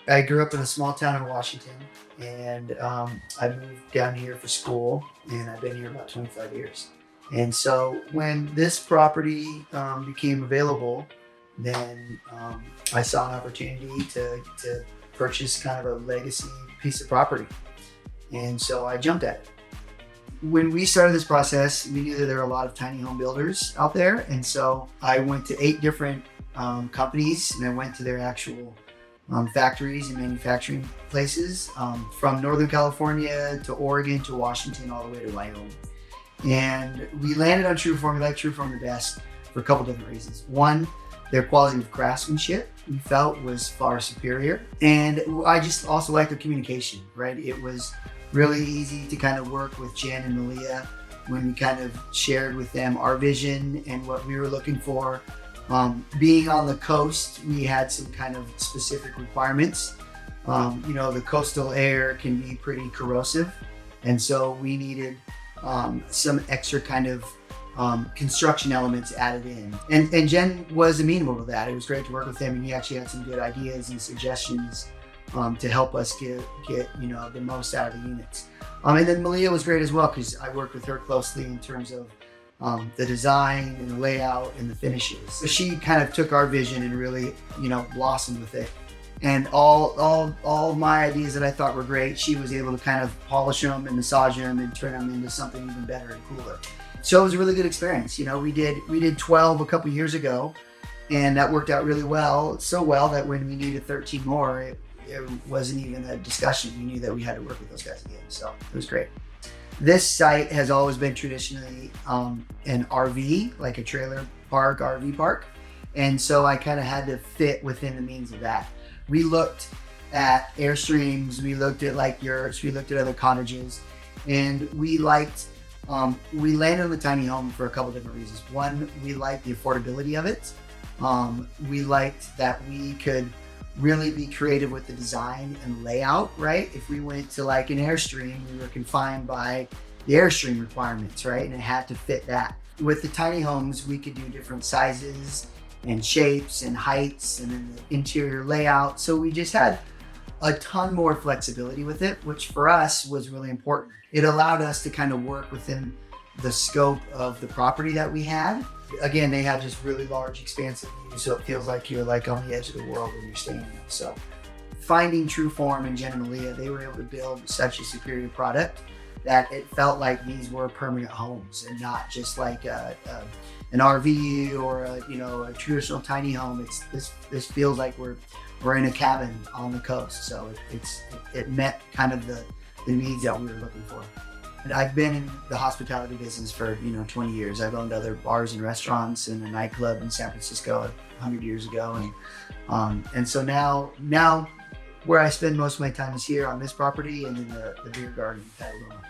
I grew up in a small town in Washington, and I moved down here for school, and I've been here about 25 years. And so when this property became available, then I saw an opportunity to purchase kind of a legacy piece of property. And so I jumped at it. When we started this process, we knew that there were a lot of tiny home builders out there. And so I went to 8 different companies, and I went to their actual factories and manufacturing places, from Northern California to Oregon to Washington, all the way to Wyoming. And we landed on Tru Form. We like Tru Form the best for a couple different reasons. One, their quality of craftsmanship we felt was far superior. And I just also like their communication, right? It was really easy to kind of work with Jen and Malia when we kind of shared with them our vision and what we were looking for. Being on the coast, we had some kind of specific requirements. The coastal air can be pretty corrosive. And so we needed some extra kind of construction elements added in. And Jen was amenable to that. It was great to work with him, and he actually had some good ideas and suggestions to help us get the most out of the units. And then Malia was great as well, because I worked with her closely in terms of the design and the layout and the finishes. So she kind of took our vision and really, blossomed with it. And all of my ideas that I thought were great, she was able to kind of polish them and massage them and turn them into something even better and cooler. So it was a really good experience. We did 12 a couple years ago, and that worked out really well. So well that when we needed 13 more, it wasn't even a discussion. We knew that we had to work with those guys again. So it was great. This site has always been traditionally an RV, like a trailer park, RV park. And so I kind of had to fit within the means of that. We looked at Airstreams, we looked at like yurts, we looked at other cottages, and we landed on the tiny home for a couple different reasons. One, we liked the affordability of it. We liked that we could really be creative with the design and layout, right? If we went to like an Airstream, we were confined by the Airstream requirements, right? And it had to fit that. With the tiny homes, we could do different sizes and shapes and heights and then the interior layout. So we just had a ton more flexibility with it, which for us was really important. It allowed us to kind of work within the scope of the property that we had. Again, they have just really large, expansive views, so it feels like you're like on the edge of the world when you're staying there. So finding Tru Form and Jen and Malia, they were able to build such a superior product that it felt like these were permanent homes and not just like an RV or a traditional tiny home. This feels like we're in a cabin on the coast. So it met kind of the needs that we were looking for. And I've been in the hospitality business for 20 years. I've owned other bars and restaurants and a nightclub in San Francisco 100 years ago, and so now where I spend most of my time is here on this property and in the beer garden in Petaluma.